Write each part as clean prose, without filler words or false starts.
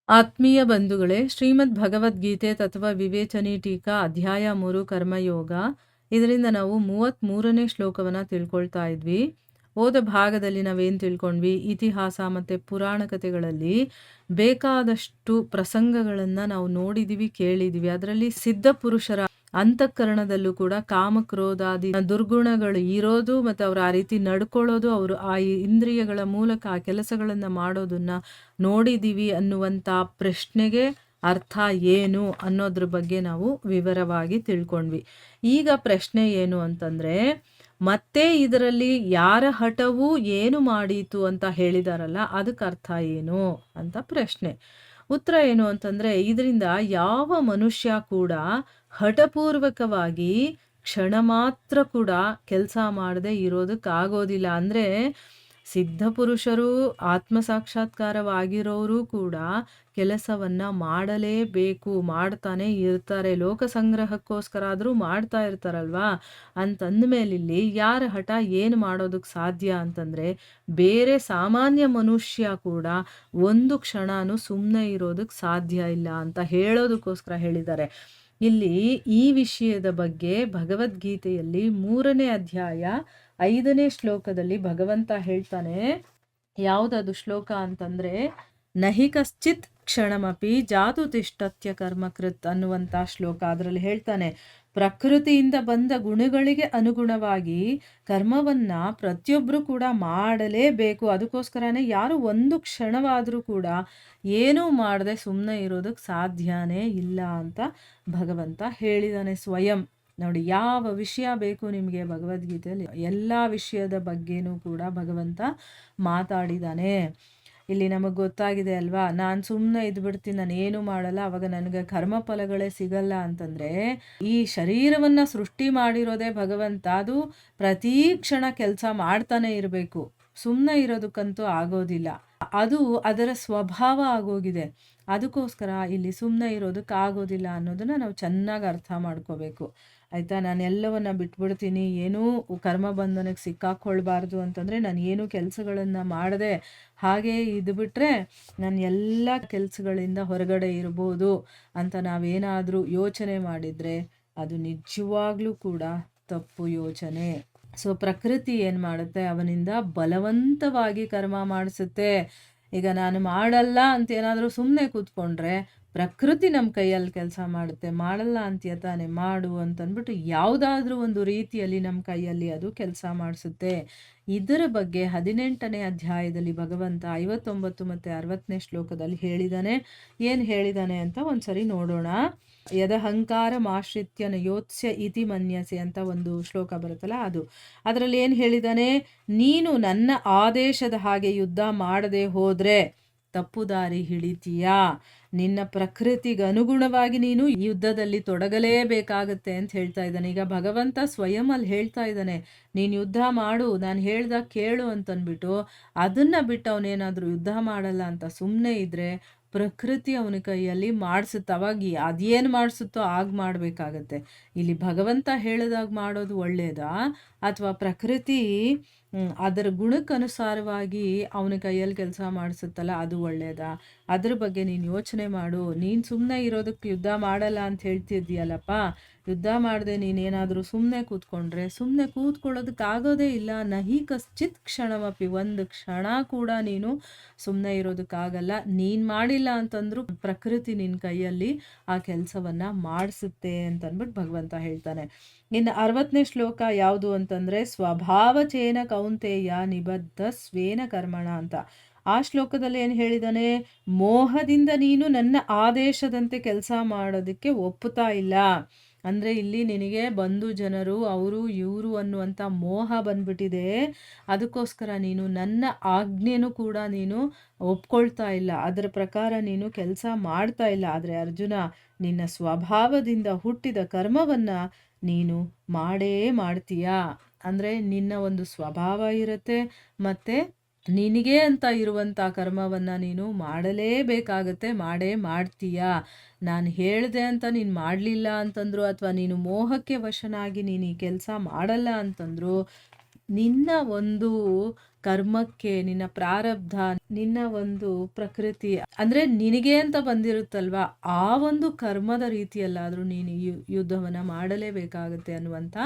ಆತ್ಮೀಯ ಬಂಧುಗಳೇ, ಶ್ರೀಮದ್ ಭಗವದ್ಗೀತೆ ತತ್ವ ವಿವೇಚನೆ ಟೀಕಾ ಅಧ್ಯಾಯ 3 ಕರ್ಮಯೋಗ. ಇದರಿಂದ ನಾವು 33ನೇ ಶ್ಲೋಕವನ್ನು ತಿಳ್ಕೊಳ್ತಾ ಇದ್ವಿ. ಹೋದ ಭಾಗದಲ್ಲಿ ನಾವೇನು ತಿಳ್ಕೊಂಡ್ವಿ, ಇತಿಹಾಸ ಮತ್ತು ಪುರಾಣ ಕಥೆಗಳಲ್ಲಿ ಬೇಕಾದಷ್ಟು ಪ್ರಸಂಗಗಳನ್ನು ನಾವು ನೋಡಿದ್ದೀವಿ, ಕೇಳಿದ್ದೀವಿ. ಅದರಲ್ಲಿ ಸಿದ್ಧ ಪುರುಷರ ಅಂತಃಕರಣದಲ್ಲೂ ಕೂಡ ಕಾಮಕ್ರೋಧಾದಿ ದುರ್ಗುಣಗಳು ಇರೋದು ಮತ್ತು ಅವರು ಆ ರೀತಿ ನಡ್ಕೊಳ್ಳೋದು, ಅವರು ಆ ಇಂದ್ರಿಯಗಳ ಮೂಲಕ ಆ ಕೆಲಸಗಳನ್ನು ಮಾಡೋದನ್ನ ನೋಡಿದ್ದೀವಿ ಅನ್ನುವಂಥ ಪ್ರಶ್ನೆಗೆ ಅರ್ಥ ಏನು ಅನ್ನೋದ್ರ ಬಗ್ಗೆ ನಾವು ವಿವರವಾಗಿ ತಿಳ್ಕೊಂಡ್ವಿ. ಈಗ ಪ್ರಶ್ನೆ ಏನು ಅಂತಂದರೆ, ಮತ್ತೆ ಇದರಲ್ಲಿ ಯಾರ ಹಠವು ಏನು ಮಾಡೀತು ಅಂತ ಹೇಳಿದಾರಲ್ಲ, ಅದಕ್ಕೆ ಅರ್ಥ ಏನು ಅಂತ ಪ್ರಶ್ನೆ. ಉತ್ತರ ಏನು ಅಂತಂದರೆ, ಇದರಿಂದ ಯಾವ ಮನುಷ್ಯ ಕೂಡ ಹಠಪೂರ್ವಕವಾಗಿ ಕ್ಷಣ ಮಾತ್ರ ಕೂಡ ಕೆಲಸ ಮಾಡದೆ ಇರೋದಕ್ಕಾಗೋದಿಲ್ಲ. ಅಂದರೆ ಸಿದ್ಧ ಪುರುಷರು, ಆತ್ಮ ಸಾಕ್ಷಾತ್ಕಾರವಾಗಿರೋರು ಕೂಡ ಕೆಲಸವನ್ನು ಮಾಡಲೇಬೇಕು, ಮಾಡ್ತಾನೆ ಇರ್ತಾರೆ. ಲೋಕ ಸಂಗ್ರಹಕ್ಕೋಸ್ಕರ ಆದರೂ ಮಾಡ್ತಾ ಇರ್ತಾರಲ್ವಾ. ಅಂತಂದಮೇಲಿಲ್ಲಿ ಯಾರ ಹಠ ಏನು ಮಾಡೋದಕ್ಕೆ ಸಾಧ್ಯ ಅಂತಂದರೆ, ಬೇರೆ ಸಾಮಾನ್ಯ ಮನುಷ್ಯ ಕೂಡ ಒಂದು ಕ್ಷಣನೂ ಸುಮ್ಮನೆ ಇರೋದಕ್ಕೆ ಸಾಧ್ಯ ಇಲ್ಲ ಅಂತ ಹೇಳೋದಕ್ಕೋಸ್ಕರ ಹೇಳಿದ್ದಾರೆ. ಇಲ್ಲಿ ಈ ವಿಷಯದ ಬಗ್ಗೆ ಭಗವದ್ಗೀತೆಯಲ್ಲಿ 3ನೇ ಅಧ್ಯಾಯ 5ನೇ ಶ್ಲೋಕದಲ್ಲಿ ಭಗವಂತ ಹೇಳ್ತಾನೆ. ಯಾವುದದು ಶ್ಲೋಕ ಅಂತಂದರೆ, ನಹಿ ಕಶ್ಚಿತ್ ಕ್ಷಣಮಪಿ ಜಾತು ತಿಷ್ಠತ್ಯ ಕರ್ಮಕೃತ್ ಅನ್ನುವಂಥ ಶ್ಲೋಕ. ಅದರಲ್ಲಿ ಹೇಳ್ತಾನೆ, ಪ್ರಕೃತಿಯಿಂದ ಬಂದ ಗುಣಗಳಿಗೆ ಅನುಗುಣವಾಗಿ ಕರ್ಮವನ್ನು ಪ್ರತಿಯೊಬ್ಬರು ಕೂಡ ಮಾಡಲೇಬೇಕು. ಅದಕ್ಕೋಸ್ಕರನೇ ಯಾರು ಒಂದು ಕ್ಷಣವಾದರೂ ಕೂಡ ಏನೂ ಮಾಡದೆ ಸುಮ್ಮನೆ ಇರೋದಕ್ಕೆ ಸಾಧ್ಯನೇ ಇಲ್ಲ ಅಂತ ಭಗವಂತ ಹೇಳಿದಾನೆ ಸ್ವಯಂ. ನೋಡಿ, ಯಾವ ವಿಷಯ ಬೇಕು ನಿಮಗೆ ಭಗವದ್ಗೀತೆಯಲ್ಲಿ, ಎಲ್ಲ ವಿಷಯದ ಬಗ್ಗೆನೂ ಕೂಡ ಭಗವಂತ ಮಾತಾಡಿದ್ದಾನೆ. ಇಲ್ಲಿ ನಮಗೆ ಗೊತ್ತಾಗಿದೆ ಅಲ್ವಾ, ನಾನು ಸುಮ್ಮನೆ ಇದ್ಬಿಡ್ತೀನಿ, ನಾನು ಏನು ಮಾಡಲ್ಲ, ಅವಾಗ ನನಗೆ ಕರ್ಮಫಲಗಳೇ ಸಿಗಲ್ಲ ಅಂತಂದರೆ, ಈ ಶರೀರವನ್ನು ಸೃಷ್ಟಿ ಮಾಡಿರೋದೇ ಭಗವಂತ. ಅದು ಪ್ರತಿ ಕ್ಷಣ ಕೆಲಸ ಮಾಡ್ತಾನೆ ಇರಬೇಕು, ಸುಮ್ಮನೆ ಇರೋದಕ್ಕಂತೂ ಆಗೋದಿಲ್ಲ. ಅದು ಅದರ ಸ್ವಭಾವ ಆಗೋಗಿದೆ. ಅದಕ್ಕೋಸ್ಕರ ಇಲ್ಲಿ ಸುಮ್ಮನೆ ಇರೋದಕ್ಕಾಗೋದಿಲ್ಲ ಅನ್ನೋದನ್ನು ನಾವು ಚೆನ್ನಾಗಿ ಅರ್ಥ ಮಾಡ್ಕೋಬೇಕು, ಆಯಿತಾ. ನಾನು ಎಲ್ಲವನ್ನು ಬಿಟ್ಬಿಡ್ತೀನಿ, ಏನೂ ಕರ್ಮ ಬಂಧನಕ್ಕೆ ಸಿಕ್ಕಾಕ್ಕೊಳ್ಬಾರ್ದು ಅಂತಂದರೆ ನಾನು ಏನೂ ಕೆಲಸಗಳನ್ನು ಮಾಡದೆ ಹಾಗೇ ಇದ್ಬಿಟ್ರೆ ನಾನು ಎಲ್ಲ ಕೆಲಸಗಳಿಂದ ಹೊರಗಡೆ ಇರ್ಬೋದು ಅಂತ ನಾವೇನಾದರೂ ಯೋಚನೆ ಮಾಡಿದರೆ ಅದು ನಿಜವಾಗ್ಲೂ ಕೂಡ ತಪ್ಪು ಯೋಚನೆ. ಸೊ ಪ್ರಕೃತಿ ಏನು ಮಾಡುತ್ತೆ, ಅವನಿಂದ ಬಲವಂತವಾಗಿ ಕರ್ಮ ಮಾಡಿಸುತ್ತೆ. ಈಗ ನಾನು ಮಾಡಲ್ಲ ಅಂತ ಏನಾದರೂ ಸುಮ್ಮನೆ ಕೂತ್ಕೊಂಡ್ರೆ ಪ್ರಕೃತಿ ನಮ್ಮ ಕೈಯಲ್ಲಿ ಕೆಲಸ ಮಾಡುತ್ತೆ. ಮಾಡಲ್ಲ ಅಂತೀಯ ತಾನೇ, ಮಾಡು ಅಂತಂದ್ಬಿಟ್ಟು ಯಾವುದಾದ್ರೂ ಒಂದು ರೀತಿಯಲ್ಲಿ ನಮ್ಮ ಕೈಯಲ್ಲಿ ಅದು ಕೆಲಸ ಮಾಡಿಸುತ್ತೆ. ಇದರ ಬಗ್ಗೆ 18ನೇ ಅಧ್ಯಾಯದಲ್ಲಿ ಭಗವಂತ 59 ಮತ್ತು 60ನೇ ಶ್ಲೋಕದಲ್ಲಿ ಹೇಳಿದ್ದಾನೆ. ಏನು ಹೇಳಿದ್ದಾನೆ ಅಂತ ಒಂದ್ಸರಿ ನೋಡೋಣ. ಯದಹಂಕಾರ ಮಾಶ್ರಿತ್ಯ ಯೋತ್ಸ್ಯ ಇತಿ ಮನ್ಯಸೆ ಅಂತ ಒಂದು ಶ್ಲೋಕ ಬರುತ್ತಲ್ಲ, ಅದು. ಅದರಲ್ಲಿ ಏನು ಹೇಳಿದ್ದಾನೆ, ನೀನು ನನ್ನ ಆದೇಶದ ಹಾಗೆ ಯುದ್ಧ ಮಾಡದೆ ಹೋದರೆ ತಪ್ಪು ದಾರಿ ಹಿಡಿತೀಯಾ, ನಿನ್ನ ಪ್ರಕೃತಿಗೆ ಅನುಗುಣವಾಗಿ ನೀನು ಯುದ್ಧದಲ್ಲಿ ತೊಡಗಲೇಬೇಕಾಗತ್ತೆ ಅಂತ ಹೇಳ್ತಾ ಇದ್ದಾನೆ. ಈಗ ಭಗವಂತ ಸ್ವಯಂ ಅಲ್ಲಿ ಹೇಳ್ತಾ ಇದ್ದಾನೆ, ನೀನು ಯುದ್ಧ ಮಾಡು, ನಾನು ಹೇಳ್ದಾಗ ಕೇಳು ಅಂತಂದ್ಬಿಟ್ಟು. ಅದನ್ನು ಬಿಟ್ಟು ಅವನೇನಾದರೂ ಯುದ್ಧ ಮಾಡಲ್ಲ ಅಂತ ಸುಮ್ಮನೆ ಇದ್ದರೆ ಪ್ರಕೃತಿ ಅವನ ಕೈಯಲ್ಲಿ ಮಾಡಿಸುತ್ತೆ. ಅವಾಗ ಅದೇನು ಮಾಡಿಸುತ್ತೋ ಆಗ ಮಾಡಬೇಕಾಗತ್ತೆ. ಇಲ್ಲಿ ಭಗವಂತ ಹೇಳಿದಾಗ ಮಾಡೋದು ಒಳ್ಳೆಯದಾ, ಅಥವಾ ಪ್ರಕೃತಿ ಅದರ ಗುಣಕ್ಕನುಸಾರವಾಗಿ ಅವನ ಕೈಯಲ್ಲಿ ಕೆಲಸ ಮಾಡಿಸುತ್ತಲ್ಲ ಅದು ಒಳ್ಳೆಯದಾ? ಅದ್ರ ಬಗ್ಗೆ ನೀನು ಯೋಚನೆ ಮಾಡು. ನೀನು ಸುಮ್ಮನೆ ಇರೋದಕ್ಕೆ ಯುದ್ಧ ಮಾಡಲ್ಲ ಅಂತ ಹೇಳ್ತಿದ್ದೀಯಲ್ಲಪ್ಪ, ಯುದ್ಧ ಮಾಡದೆ ನೀನೇನಾದರೂ ಸುಮ್ಮನೆ ಕೂತ್ಕೊಂಡ್ರೆ ಸುಮ್ಮನೆ ಕೂತ್ಕೊಳ್ಳೋದಕ್ಕಾಗೋದೇ ಇಲ್ಲ. ನಹಿ ಕಶ್ಚಿತ್ ಕ್ಷಣಮಪಿ, ಒಂದು ಕ್ಷಣ ಕೂಡ ನೀನು ಸುಮ್ಮನೆ ಇರೋದಕ್ಕಾಗಲ್ಲ. ನೀನು ಮಾಡಿಲ್ಲ ಅಂತಂದ್ರೂ ಪ್ರಕೃತಿ ನಿನ್ನ ಕೈಯಲ್ಲಿ ಆ ಕೆಲಸವನ್ನು ಮಾಡಿಸುತ್ತೆ ಅಂತಂದ್ಬಿಟ್ಟು ಭಗವಂತ ಹೇಳ್ತಾನೆ. ಇನ್ನು 60ನೇ ಶ್ಲೋಕ ಯಾವುದು ಅಂತಂದರೆ, ಸ್ವಭಾವಚೇನ ಕೌಂತೆಯ ನಿಬದ್ಧ ಸ್ವೇನ ಕರ್ಮಣ ಅಂತ. ಆ ಶ್ಲೋಕದಲ್ಲಿ ಏನು ಹೇಳಿದ್ದಾನೆ, ಮೋಹದಿಂದ ನೀನು ನನ್ನ ಆದೇಶದಂತೆ ಕೆಲಸ ಮಾಡೋದಕ್ಕೆ ಒಪ್ಪುತ್ತಾ ಇಲ್ಲ. ಅಂದರೆ ಇಲ್ಲಿ ನಿನಗೆ ಬಂಧು ಜನರು ಅವರು ಇವರು ಅನ್ನುವಂಥ ಮೋಹ ಬಂದ್ಬಿಟ್ಟಿದೆ. ಅದಕ್ಕೋಸ್ಕರ ನೀನು ನನ್ನ ಆಜ್ಞೆನೂ ಕೂಡ ನೀನು ಒಪ್ಕೊಳ್ತಾ ಇಲ್ಲ, ಅದರ ಪ್ರಕಾರ ನೀನು ಕೆಲಸ ಮಾಡ್ತಾ ಇಲ್ಲ. ಆದರೆ ಅರ್ಜುನ, ನಿನ್ನ ಸ್ವಭಾವದಿಂದ ಹುಟ್ಟಿದ ಕರ್ಮವನ್ನು ನೀನು ಮಾಡೇ ಮಾಡ್ತೀಯಾ. ಅಂದರೆ ನಿನ್ನ ಒಂದು ಸ್ವಭಾವ ಇರುತ್ತೆ, ಮತ್ತು ನಿನಗೆ ಅಂತ ಇರುವಂಥ ಕರ್ಮವನ್ನು ನೀನು ಮಾಡಲೇಬೇಕಾಗತ್ತೆ, ಮಾಡೇ ಮಾಡ್ತೀಯಾ. ನಾನು ಹೇಳಿದೆ ಅಂತ ನೀನು ಮಾಡಲಿಲ್ಲ ಅಂತಂದ್ರು, ಅಥವಾ ನೀನು ಮೋಹಕ್ಕೆ ವಶನಾಗಿ ನೀನು ಈ ಕೆಲಸ ಮಾಡಲ್ಲ ಅಂತಂದ್ರು, ನಿನ್ನ ಒಂದು ಕರ್ಮಕ್ಕೆ, ನಿನ್ನ ಪ್ರಾರಬ್ಧ, ನಿನ್ನ ಒಂದು ಪ್ರಕೃತಿ ಅಂದ್ರೆ ನಿನಗೆ ಅಂತ ಬಂದಿರುತ್ತಲ್ವಾ, ಆ ಒಂದು ಕರ್ಮದ ರೀತಿಯಲ್ಲಾದರೂ ನೀನು ಯುದ್ಧವನ್ನ ಮಾಡಲೇಬೇಕಾಗುತ್ತೆ ಅನ್ನುವಂಥ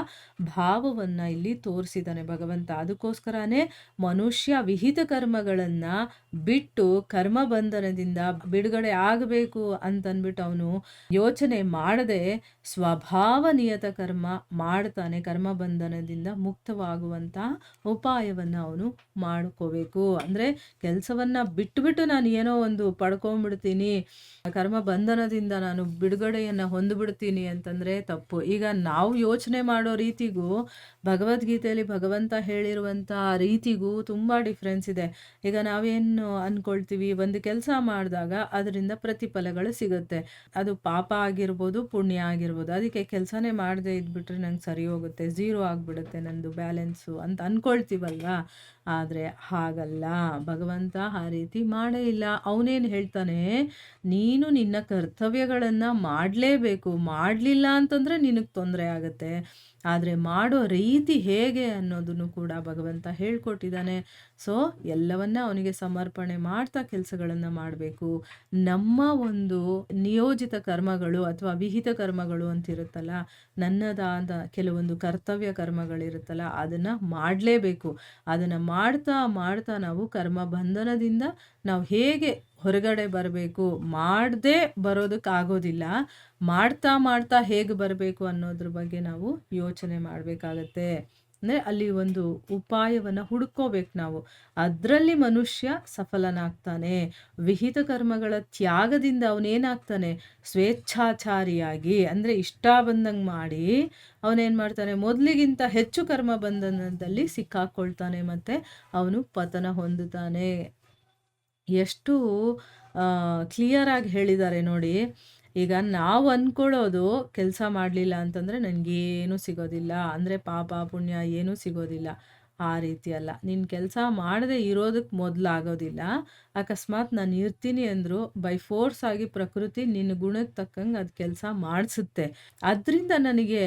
ಭಾವವನ್ನ ಇಲ್ಲಿ ತೋರಿಸಿದ್ದಾನೆ ಭಗವಂತ. ಅದಕ್ಕೋಸ್ಕರನೇ ಮನುಷ್ಯ ವಿಹಿತ ಕರ್ಮಗಳನ್ನ ಬಿಟ್ಟು ಕರ್ಮ ಬಂಧನದಿಂದ ಬಿಡುಗಡೆ ಆಗಬೇಕು ಅಂತನ್ಬಿಟ್ಟು ಅವನು ಯೋಚನೆ ಮಾಡದೆ ಸ್ವಭಾವ ನಿಯತ ಕರ್ಮ ಮಾಡ್ತಾನೆ. ಕರ್ಮ ಬಂಧನದಿಂದ ಮುಕ್ತವಾಗುವಂತ ಉಪಾಯವನ್ನ ಅವನು ಮಾಡ್ಕೋಬೇಕು. ಅಂದ್ರೆ ಕೆಲಸವನ್ನ ಬಿಟ್ಟು ನಾನು ಏನೋ ಒಂದು ಪಡ್ಕೊಂಡ್ಬಿಡ್ತೀನಿ, ಕರ್ಮ ಬಂಧನದಿಂದ ನಾನು ಬಿಡುಗಡೆಯನ್ನ ಹೊಂದ್ಬಿಡ್ತೀನಿ ಅಂತಂದ್ರೆ ತಪ್ಪು. ಈಗ ನಾವು ಯೋಚನೆ ಮಾಡೋ ರೀತಿಗೂ ಭಗವದ್ಗೀತೆಯಲ್ಲಿ ಭಗವಂತ ಹೇಳಿರುವಂತ ರೀತಿಗೂ ತುಂಬಾ ಡಿಫ್ರೆನ್ಸ್ ಇದೆ. ಈಗ ನಾವೇನು ಅನ್ಕೊಳ್ತೀವಿ, ಒಂದು ಕೆಲಸ ಮಾಡಿದಾಗ ಅದರಿಂದ ಪ್ರತಿಫಲಗಳು ಸಿಗುತ್ತೆ. ಅದು ಪಾಪ ಆಗಿರ್ಬೋದು, ಪುಣ್ಯ ಆಗಿರ್ಬೋದು. ಅದಕ್ಕೆ ಕೆಲಸನೇ ಮಾಡದೆ ಇದ್ಬಿಟ್ರೆ ನಂಗೆ ಸರಿ ಹೋಗುತ್ತೆ, ಝೀರೋ ಆಗಿಬಿಡುತ್ತೆ ನಂದು ಬ್ಯಾಲೆನ್ಸು ಅಂತ ಅನ್ಕೊಳ್ತೀವಲ್ವಾ. ಆದರೆ ಹಾಗಲ್ಲ, ಭಗವಂತ ಆ ರೀತಿ ಮಾಡೇ ಇಲ್ಲ. ಅವನೇನು ಹೇಳ್ತಾನೆ, ನೀನು ನಿನ್ನ ಕರ್ತವ್ಯಗಳನ್ನು ಮಾಡಲೇಬೇಕು. ಮಾಡಲಿಲ್ಲ ಅಂತಂದರೆ ನಿನಗೆ ತೊಂದರೆ ಆಗುತ್ತೆ. ಆದರೆ ಮಾಡೋ ರೀತಿ ಹೇಗೆ ಅನ್ನೋದನ್ನು ಕೂಡ ಭಗವಂತ ಹೇಳ್ಕೊಟ್ಟಿದ್ದಾನೆ. ಸೊ ಎಲ್ಲವನ್ನ ಅವನಿಗೆ ಸಮರ್ಪಣೆ ಮಾಡ್ತಾ ಕೆಲಸಗಳನ್ನು ಮಾಡಬೇಕು. ನಮ್ಮ ಒಂದು ನಿಯೋಜಿತ ಕರ್ಮಗಳು ಅಥವಾ ವಿಹಿತ ಕರ್ಮಗಳು ಅಂತಿರುತ್ತಲ್ಲ, ನನ್ನದಾದ ಕೆಲವೊಂದು ಕರ್ತವ್ಯ ಕರ್ಮಗಳಿರುತ್ತಲ್ಲ, ಅದನ್ನು ಮಾಡಲೇಬೇಕು. ಅದನ್ನು ಮಾಡ್ತಾ ಮಾಡ್ತಾ ನಾವು ಕರ್ಮ ಬಂಧನದಿಂದ ನಾವು ಹೇಗೆ ಹೊರಗಡೆ ಬರಬೇಕು, ಮಾಡದೆ ಬರೋದಕ್ಕಾಗೋದಿಲ್ಲ, ಮಾಡ್ತಾ ಮಾಡ್ತಾ ಹೇಗೆ ಬರಬೇಕು ಅನ್ನೋದ್ರ ಬಗ್ಗೆ ನಾವು ಯೋಚನೆ ಮಾಡಬೇಕಾಗತ್ತೆ. ಅಂದರೆ ಅಲ್ಲಿ ಒಂದು ಉಪಾಯವನ್ನು ಹುಡ್ಕೋಬೇಕು ನಾವು. ಅದರಲ್ಲಿ ಮನುಷ್ಯ ಸಫಲನಾಗ್ತಾನೆ. ವಿಹಿತ ಕರ್ಮಗಳ ತ್ಯಾಗದಿಂದ ಅವನೇನಾಗ್ತಾನೆ, ಸ್ವೇಚ್ಛಾಚಾರಿಯಾಗಿ ಅಂದರೆ ಇಷ್ಟ ಬಂದಂಗೆ ಮಾಡಿ ಅವನೇನು ಮಾಡ್ತಾನೆ, ಮೊದಲಿಗಿಂತ ಹೆಚ್ಚು ಕರ್ಮ ಬಂಧನದಲ್ಲಿ ಸಿಕ್ಕಾಕೊಳ್ತಾನೆ ಮತ್ತು ಅವನು ಪತನ ಹೊಂದುತ್ತಾನೆ. ಎಷ್ಟು ಕ್ಲಿಯರಾಗಿ ಹೇಳಿದ್ದಾರೆ ನೋಡಿ. ಈಗ ನಾವು ಅಂದ್ಕೊಳ್ಳೋದು ಕೆಲಸ ಮಾಡಲಿಲ್ಲ ಅಂತಂದರೆ ನನಗೇನು ಸಿಗೋದಿಲ್ಲ, ಅಂದರೆ ಪಾಪ ಪುಣ್ಯ ಏನೂ ಸಿಗೋದಿಲ್ಲ. ಆ ರೀತಿ ಅಲ್ಲ. ನೀನು ಕೆಲಸ ಮಾಡದೆ ಇರೋದಕ್ಕೆ ಮೊದಲಾಗೋದಿಲ್ಲ. ಅಕಸ್ಮಾತ್ ನಾನು ಇರ್ತೀನಿ ಅಂದರೂ ಬೈ ಫೋರ್ಸ್ ಆಗಿ ಪ್ರಕೃತಿ ನಿನ್ನ ಗುಣಕ್ಕೆ ತಕ್ಕಂಗೆ ಅದು ಕೆಲಸ ಮಾಡಿಸುತ್ತೆ. ಅದರಿಂದ ನನಗೆ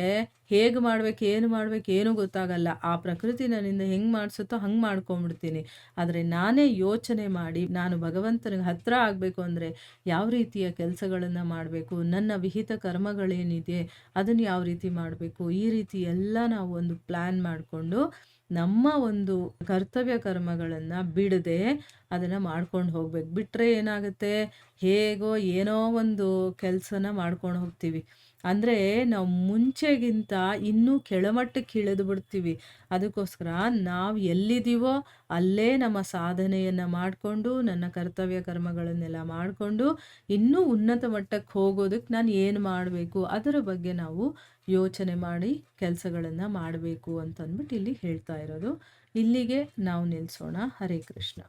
ಹೇಗೆ ಮಾಡ್ಬೇಕು, ಏನು ಮಾಡ್ಬೇಕು ಏನೂ ಗೊತ್ತಾಗಲ್ಲ. ಆ ಪ್ರಕೃತಿ ನನ್ನಿಂದ ಹೆಂಗೆ ಮಾಡಿಸುತ್ತೋ ಹಂಗೆ ಮಾಡ್ಕೊಂಬಿಡ್ತೀನಿ. ಆದರೆ ನಾನೇ ಯೋಚನೆ ಮಾಡಿ ನಾನು ಭಗವಂತನಿಗೆ ಹತ್ತಿರ ಆಗಬೇಕು ಅಂದರೆ ಯಾವ ರೀತಿಯ ಕೆಲಸಗಳನ್ನು ಮಾಡಬೇಕು, ನನ್ನ ವಿಹಿತ ಕರ್ಮಗಳೇನಿದೆ ಅದನ್ನು ಯಾವ ರೀತಿ ಮಾಡಬೇಕು, ಈ ರೀತಿ ಎಲ್ಲ ನಾವು ಒಂದು ಪ್ಲ್ಯಾನ್ ಮಾಡಿಕೊಂಡು ನಮ್ಮ ಒಂದು ಕರ್ತವ್ಯ ಕರ್ಮಗಳನ್ನು ಬಿಡದೆ ಅದನ್ನು ಮಾಡ್ಕೊಂಡು ಹೋಗ್ಬೇಕು. ಬಿಟ್ಟರೆ ಏನಾಗುತ್ತೆ, ಹೇಗೋ ಏನೋ ಒಂದು ಕೆಲಸನ ಮಾಡ್ಕೊಂಡು ಹೋಗ್ತೀವಿ. ಅಂದರೆ ನಾವು ಮುಂಚೆಗಿಂತ ಇನ್ನೂ ಕೆಳಮಟ್ಟಕ್ಕೆ ಇಳಿದು ಬಿಡ್ತೀವಿ. ಅದಕ್ಕೋಸ್ಕರ ನಾವು ಎಲ್ಲಿದ್ದೀವೋ ಅಲ್ಲೇ ನಮ್ಮ ಸಾಧನೆಯನ್ನು ಮಾಡಿಕೊಂಡು, ನನ್ನ ಕರ್ತವ್ಯ ಕರ್ಮಗಳನ್ನೆಲ್ಲ ಮಾಡಿಕೊಂಡು ಇನ್ನೂ ಉನ್ನತ ಮಟ್ಟಕ್ಕೆ ಹೋಗೋದಕ್ಕೆ ನಾನು ಏನು ಮಾಡಬೇಕು ಅದರ ಬಗ್ಗೆ ನಾವು ಯೋಚನೆ ಮಾಡಿ ಕೆಲಸಗಳನ್ನು ಮಾಡಬೇಕು ಅಂತಂದ್ಬಿಟ್ಟು ಇಲ್ಲಿ ಹೇಳ್ತಾ ಇರೋದು. ಇಲ್ಲಿಗೆ ನಾವು ನಿಲ್ಲಿಸೋಣ. ಹರೇ ಕೃಷ್ಣ.